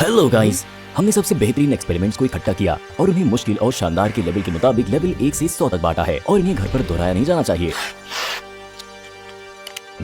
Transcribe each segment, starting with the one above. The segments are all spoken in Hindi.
हेलो गाइस, हमने सबसे बेहतरीन एक्सपेरिमेंट्स को इकट्ठा किया और उन्हें मुश्किल और शानदार के लेवल के मुताबिक लेवल 1 से 100 तक बांटा है और इन्हें घर पर दोहराया नहीं जाना चाहिए।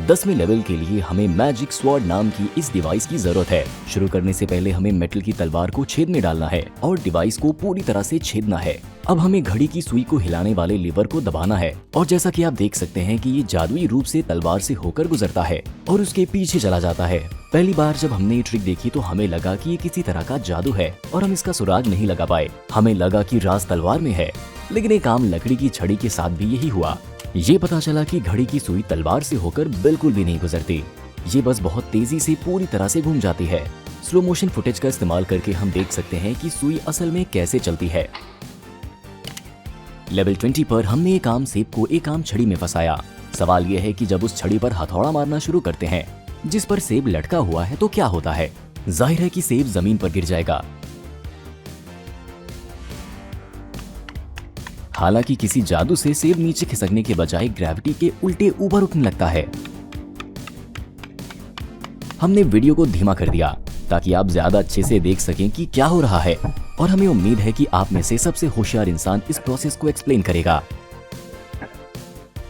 10वें लेवल के लिए हमें मैजिक स्वॉर्ड नाम की इस डिवाइस की जरूरत है। शुरू करने से पहले हमें मेटल की तलवार को छेद में डालना है और डिवाइस को पूरी तरह से छेदना है। अब हमें घड़ी की सुई को हिलाने वाले लीवर को दबाना है और जैसा कि आप देख सकते हैं कि ये जादुई रूप से तलवार से होकर गुजरता है और उसके पीछे चला जाता है। पहली बार जब हमने ये ट्रिक देखी तो हमें लगा कि ये किसी तरह का जादू है और हम इसका सुराग नहीं लगा पाए। हमें लगा कि राज तलवार में है, लेकिन एक आम लकड़ी की छड़ी के साथ भी यही हुआ। ये पता चला कि घड़ी की सुई तलवार से होकर बिल्कुल भी नहीं गुजरती, ये बस बहुत तेजी से पूरी तरह से घूम जाती है। स्लो मोशन फुटेज का इस्तेमाल करके हम देख सकते हैं कि सुई असल में कैसे चलती है। लेवल 20 पर हमने एक आम सेब को एक आम छड़ी में फंसाया। सवाल यह है कि जब उस छड़ी पर हथौड़ा मारना शुरू करते हैं जिस पर सेब लटका हुआ है तो क्या होता है? जाहिर है कि सेब जमीन पर गिर जाएगा। हालांकि किसी जादू से सेब नीचे खिसकने के बजाय ग्रेविटी के उल्टे ऊपर उठने लगता है। हमने वीडियो को धीमा कर दिया ताकि आप ज्यादा अच्छे से देख सकें कि क्या हो रहा है और हमें उम्मीद है कि आप में से सबसे होशियार इंसान इस प्रोसेस को एक्सप्लेन करेगा।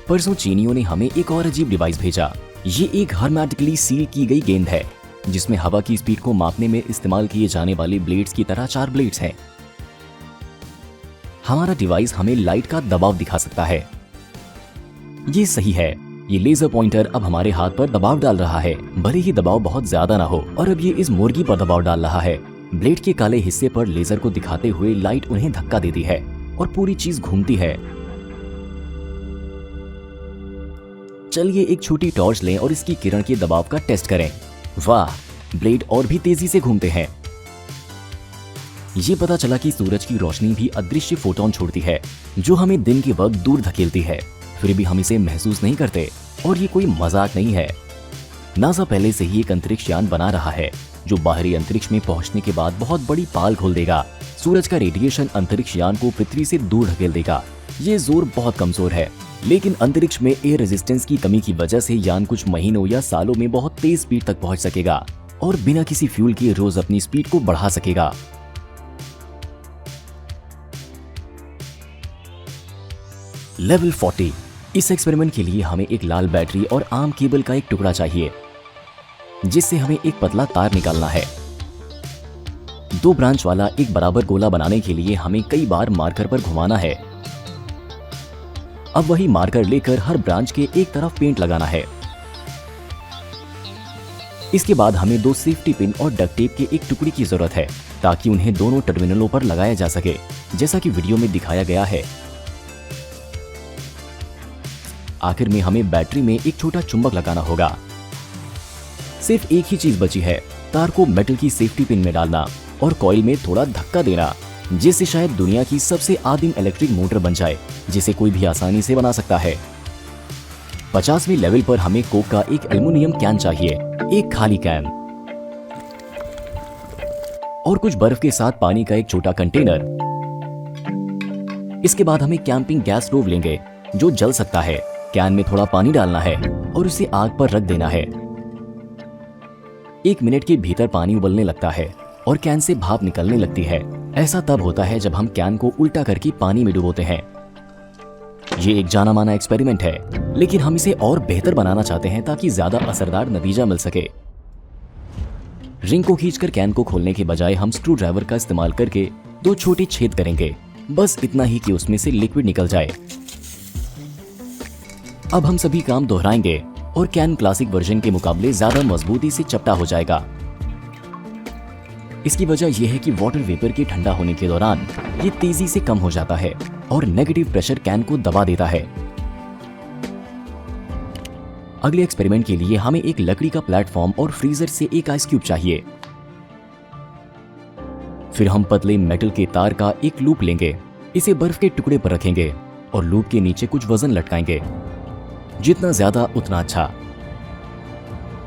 परसों चीनियों ने हमें एक और अजीब डिवाइस भेजा। ये एक हर्मेटिकली सील की गई गेंद है जिसमें हवा की स्पीड को मापने में इस्तेमाल किए जाने वाले ब्लेड्स की तरह 4 ब्लेड्स हैं। हमारा डिवाइस हमें लाइट का दबाव दिखा सकता है। ये सही है, ये लेजर पॉइंटर अब हमारे हाथ पर दबाव डाल रहा है, भले ही दबाव बहुत ज्यादा ना हो। और अब ये इस मुर्गी पर दबाव डाल रहा है। ब्लेड के काले हिस्से पर लेजर को दिखाते हुए लाइट उन्हें धक्का देती है और पूरी चीज घूमती है। चलिए एक छोटी टॉर्च लें और इसकी किरण के दबाव का टेस्ट करें। वाह, ब्लेड और भी तेजी से घूमते हैं। ये पता चला कि सूरज की रोशनी भी अदृश्य फोटोन छोड़ती है जो हमें दिन के वक्त दूर धकेलती है, फिर भी हम इसे महसूस नहीं करते। और ये कोई मजाक नहीं है। नासा पहले से ही एक अंतरिक्ष यान बना रहा है जो बाहरी अंतरिक्ष में पहुंचने के बाद बहुत बड़ी पाल खोल देगा। सूरज का रेडिएशन अंतरिक्ष यान को पृथ्वी से दूर ढकेल देगा। ये जोर बहुत कमजोर है, लेकिन अंतरिक्ष में एयर रेजिस्टेंस की कमी की वजह से यान कुछ महीनों या सालों में बहुत तेज स्पीड तक पहुंच सकेगा और बिना किसी फ्यूल के रोज अपनी स्पीड को बढ़ा सकेगा। लेवल 40। इस एक्सपेरिमेंट के लिए हमें एक लाल बैटरी और आम केबल का एक टुकड़ा चाहिए जिससे हमें एक पतला तार निकालना है। 2 ब्रांच वाला एक बराबर गोला बनाने के लिए हमें कई बार मार्कर पर घुमाना है। अब वही मार्कर लेकर हर ब्रांच के एक तरफ पेंट लगाना है। इसके बाद हमें 2 सेफ्टी पिन और डक्ट टेप के एक टुकड़ी की जरूरत है ताकि उन्हें दोनों टर्मिनलों पर लगाया जा सके जैसा कि वीडियो में दिखाया गया है। आखिर में हमें बैटरी में एक छोटा चुंबक लगाना होगा। सिर्फ एक ही चीज बची है, तार को मेटल की सेफ्टी पिन में डालना और कॉइल में थोड़ा धक्का देना जिससे शायद दुनिया की सबसे आदिम इलेक्ट्रिक मोटर बन जाए जिसे कोई भी आसानी से बना सकता है। 50वें लेवल पर हमें कोक का एक एल्युमिनियम कैन चाहिए, एक खाली कैन और कुछ बर्फ के साथ पानी का एक छोटा कंटेनर। इसके बाद हमें कैंपिंग गैस स्टोव लेंगे जो जल सकता है। कैन में थोड़ा पानी डालना है और उसे आग पर रख देना है। 1 मिनट के भीतर पानी उबलने लगता है और कैन से भाप निकलने लगती है। ऐसा तब होता है जब हम कैन को उल्टा करके पानी में डुबोते हैं। ये एक जाना माना एक्सपेरिमेंट है, लेकिन हम इसे और बेहतर बनाना चाहते हैं ताकि ज्यादा असरदार नतीजा मिल सके। रिंग को खींचकर कैन को खोलने के बजाय हम स्क्रू ड्राइवर का इस्तेमाल करके 2 छोटे छेद करेंगे, बस इतना ही कि उसमें से लिक्विड निकल जाए। अब हम सभी काम दोहराएंगे और कैन क्लासिक वर्जन के मुकाबले ज्यादा मजबूती से चपटा हो जाएगा। इसकी वजह यह है कि वाटर वेपर के ठंडा होने के दौरान ये तेजी से कम हो जाता है और नेगेटिव प्रेशर कैन को दबा देता है। अगले एक्सपेरिमेंट के लिए हमें एक लकड़ी का प्लेटफॉर्म और फ्रीजर से एक आइस क्यूब चाहिए। फिर हम पतले मेटल के तार का एक लूप लेंगे, इसे बर्फ के टुकड़े पर रखेंगे और लूप के नीचे कुछ वजन लटकाएंगे, जितना ज्यादा उतना अच्छा।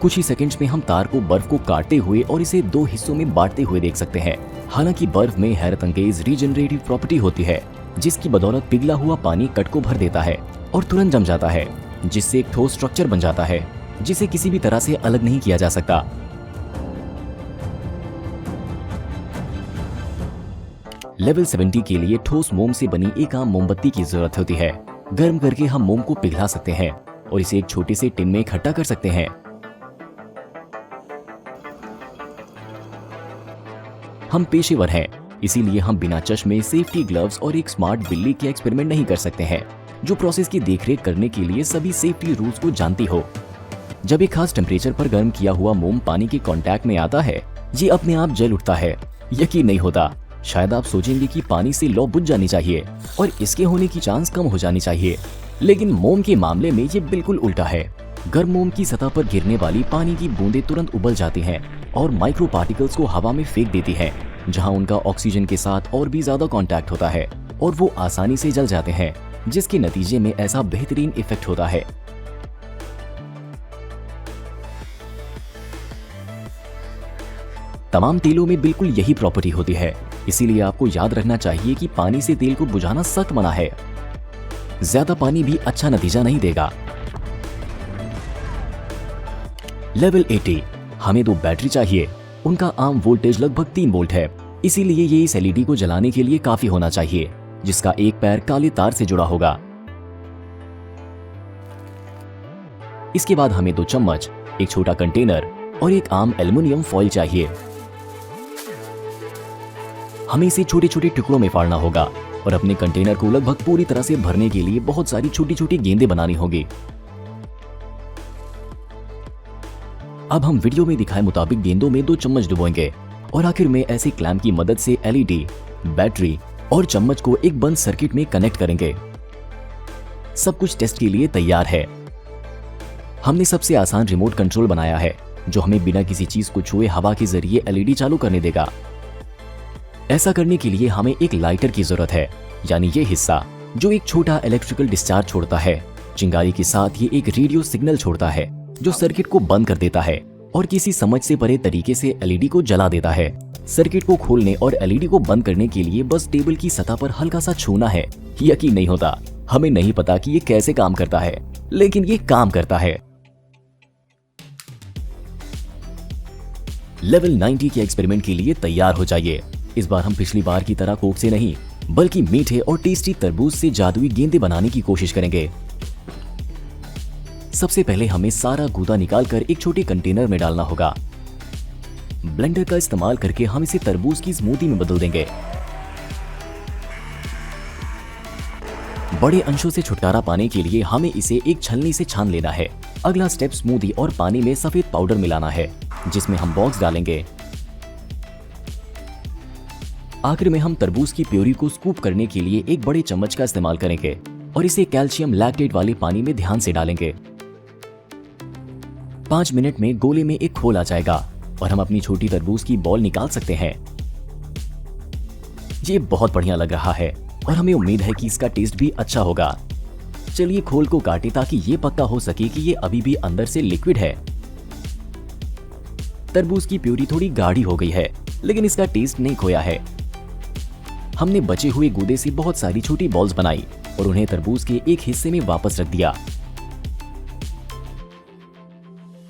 कुछ ही सेकंड्स में हम तार को बर्फ को काटते हुए और इसे 2 हिस्सों में बांटते हुए देख सकते हैं। हालांकि बर्फ में हैरत अंगेज रीजनरेटिव प्रॉपर्टी होती है जिसकी बदौलत पिघला हुआ पानी कट को भर देता है और तुरंत जम जाता है, जिससे एक ठोस स्ट्रक्चर बन जाता है जिसे किसी भी तरह से अलग नहीं किया जा सकता। लेवल 70 के लिए ठोस मोम से बनी एक आम मोमबत्ती की जरूरत होती है। गर्म करके हम मोम को पिघला सकते हैं और इसे एक छोटे से टिन में इकट्ठा कर सकते हैं। हम पेशेवर हैं, इसीलिए हम बिना चश्मे, सेफ्टी ग्लव्स और एक स्मार्ट बिल्ली के एक्सपेरिमेंट नहीं कर सकते हैं, जो प्रोसेस की देखरेख करने के लिए सभी सेफ्टी रूल्स को जानती हो। जब एक खास टेम्परेचर पर गर्म किया हुआ मोम पानी के कांटेक्ट में आता है, ये अपने आप जल उठता है। यकीन नहीं होता। शायद आप सोचेंगे कि पानी से लौ बुझ जानी चाहिए और इसके होने की चांस कम हो जानी चाहिए, लेकिन मोम के मामले में ये बिल्कुल उल्टा है। गर्म मोम की सतह पर गिरने वाली पानी की बूंदें तुरंत उबल जाती हैं और माइक्रो पार्टिकल्स को हवा में फेंक देती हैं, जहां उनका ऑक्सीजन के साथ और भी ज्यादा कांटेक्ट होता है और वो आसानी से जल जाते हैं, जिसके नतीजे में ऐसा बेहतरीन इफेक्ट होता है। तमाम तेलों में बिल्कुल यही प्रॉपर्टी होती है, इसीलिए आपको याद रखना चाहिए कि पानी से तेल को बुझाना सख्त मना है। ज्यादा पानी भी अच्छा नतीजा नहीं देगा। लेवल 80, हमें 2 बैटरी चाहिए। उनका आम वोल्टेज लगभग 3 वोल्ट है, इसीलिए ये इस एलईडी को जलाने के लिए काफी होना चाहिए, जिसका एक पैर काले तार से जुड़ा होगा। इसके बाद हमें 2 चम्मच, एक छोटा कंटेनर और एक आम एल्युमिनियम फॉइल चाहिए। हमें इसे छोटे छोटे टुकड़ों में फाड़ना होगा और अपने कंटेनर को लगभग पूरी तरह से भरने के लिए बहुत सारी छोटी छोटी गेंदें बनानी होगी। अब हम वीडियो में दिखाए मुताबिक गेंदों में 2 चम्मच डुबोएंगे और आखिर में ऐसे क्लैंप की मदद से एलईडी, बैटरी और चम्मच को एक बंद सर्किट में कनेक्ट करेंगे। सब कुछ टेस्ट के लिए तैयार है। हमने सबसे आसान रिमोट कंट्रोल बनाया है, जो हमें बिना किसी चीज को छुए हवा के जरिए एलईडी चालू करने देगा। ऐसा करने के लिए हमें एक लाइटर की जरूरत है, यानी ये हिस्सा जो एक छोटा इलेक्ट्रिकल डिस्चार्ज छोड़ता है। चिंगारी के साथ ये एक रेडियो सिग्नल छोड़ता है, जो सर्किट को बंद कर देता है और किसी समझ से परे तरीके से एलईडी को जला देता है। सर्किट को खोलने और एलईडी को बंद करने के लिए बस टेबल की सतह पर हल्का सा छूना है। यकीन नहीं होता। हमें नहीं पता कि ये कैसे काम करता है, लेकिन ये काम करता है। लेवल 90 के एक्सपेरिमेंट के लिए तैयार हो जाइए। इस बार हम पिछली बार की तरह कोक से नहीं, बल्कि मीठे और टेस्टी तरबूज से जादुई गेंदें बनाने की कोशिश करेंगे। सबसे पहले हमें सारा गूदा निकालकर एक छोटे कंटेनर में डालना होगा। ब्लेंडर का इस्तेमाल करके हम इसे तरबूज की स्मूदी में बदल देंगे। बड़े अंशों से छुटकारा पाने के लिए हमें इसे एक छलनी से छान लेना है। अगला स्टेप स्मूदी और पानी में सफेद पाउडर मिलाना है, जिसमें हम बॉक्स डालेंगे। आखिर में हम तरबूज की प्योरी को स्कूप करने के लिए एक बड़े चम्मच का इस्तेमाल करेंगे और इसे कैल्शियम लैक्टेट वाले पानी में ध्यान से डालेंगे। 5 मिनट में गोले में एक खोल आ जाएगा और हम अपनी छोटी तरबूज की बॉल निकाल सकते हैं। ये बहुत बढ़िया लग रहा है और हमें उम्मीद है कि इसका टेस्ट भी अच्छा होगा। चलिए खोल को काटें ताकि ये पक्का हो सके कि ये अभी भी अंदर से लिक्विड है। तरबूज की प्यूरी थोड़ी गाढ़ी हो गई है, लेकिन इसका टेस्ट नहीं खोया है। हमने बचे हुए गूदे से बहुत सारी छोटी बॉल्स बनाई और उन्हें तरबूज के एक हिस्से में वापस रख दिया।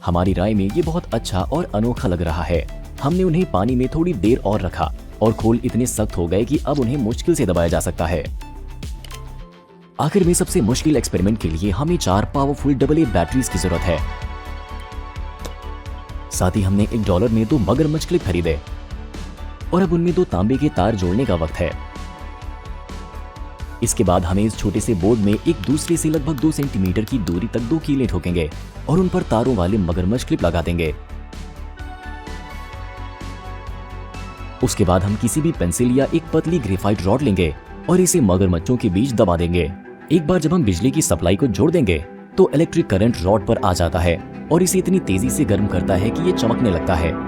हमारी राय में ये बहुत अच्छा और अनोखा लग रहा है। हमने उन्हें पानी में थोड़ी देर और रखा और खोल इतने सख्त हो गए कि अब उन्हें मुश्किल से दबाया जा सकता है। आखिर में सबसे मुश्किल एक्सपेरिमेंट के लिए हमें 4 पावरफुल AA बैटरीज की जरूरत है। साथ ही हमने $1 में 2 मगरमच्छ क्लिप खरीदे और अब उनमें 2 तांबे के तार जोड़ने का वक्त है। इसके बाद हमें इस छोटे से बोर्ड में एक दूसरे से लगभग 2 सेंटीमीटर की दूरी तक 2 कीलें ठोकेंगे और उन पर तारों वाले मगरमच्छ क्लिप लगा देंगे। उसके बाद हम किसी भी पेंसिल या एक पतली ग्रेफाइट रॉड लेंगे और इसे मगरमच्छों के बीच दबा देंगे। एक बार जब हम बिजली की सप्लाई को जोड़ देंगे तो इलेक्ट्रिक करंट रॉड पर आ जाता है और इसे इतनी तेजी से गर्म करता है कि ये चमकने लगता है।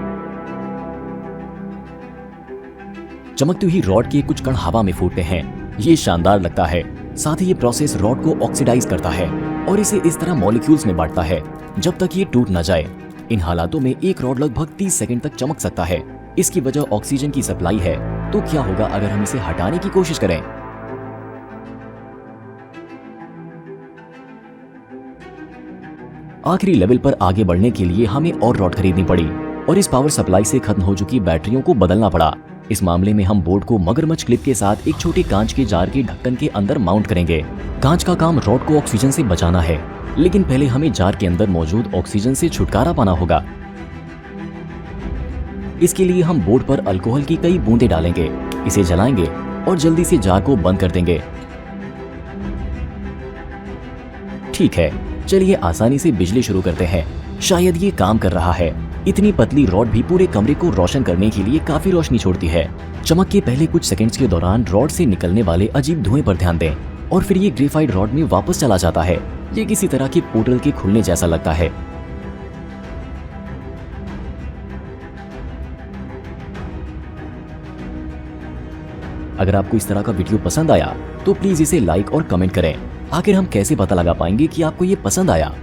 चमकती हुई रॉड के कुछ कण हवा में फूटते हैं। ये शानदार लगता है। साथ ही ये प्रोसेस रॉड को ऑक्सीडाइज करता है और इसे इस तरह मॉलिक्यूल्स में बांटता है जब तक ये टूट न जाए। इन हालातों में एक रॉड लगभग 30 सेकंड तक चमक सकता है। इसकी वजह ऑक्सीजन की सप्लाई है। तो क्या होगा अगर हम इसे हटाने की कोशिश करें? आखिरी लेवल पर आगे बढ़ने के लिए हमें और रॉड खरीदनी पड़ी और इस पावर सप्लाई से खत्म हो चुकी बैटरियों को बदलना पड़ा। इस मामले में हम बोर्ड को मगरमच्छ क्लिप के साथ एक छोटे कांच के जार के ढक्कन के अंदर माउंट करेंगे। कांच का काम रॉड को ऑक्सीजन से बचाना है, लेकिन पहले हमें जार के अंदर मौजूद ऑक्सीजन से छुटकारा पाना होगा। इसके लिए हम बोर्ड पर अल्कोहल की कई बूंदें डालेंगे, इसे जलाएंगे और जल्दी से जार को बंद कर देंगे। ठीक है, चलिए आसानी से बिजली शुरू करते हैं। शायद ये काम कर रहा है। इतनी पतली रॉड भी पूरे कमरे को रोशन करने के लिए काफी रोशनी छोड़ती है। चमक के पहले कुछ सेकंड्स के दौरान रॉड से निकलने वाले अजीब धुएं पर ध्यान दें और फिर ये ग्रेफाइट रॉड में वापस चला जाता है। ये किसी तरह के पोर्टल के खुलने जैसा लगता है। अगर आपको इस तरह का वीडियो पसंद आया तो प्लीज इसे लाइक और कमेंट करें। आखिर हम कैसे पता लगा पाएंगे कि आपको ये पसंद आया?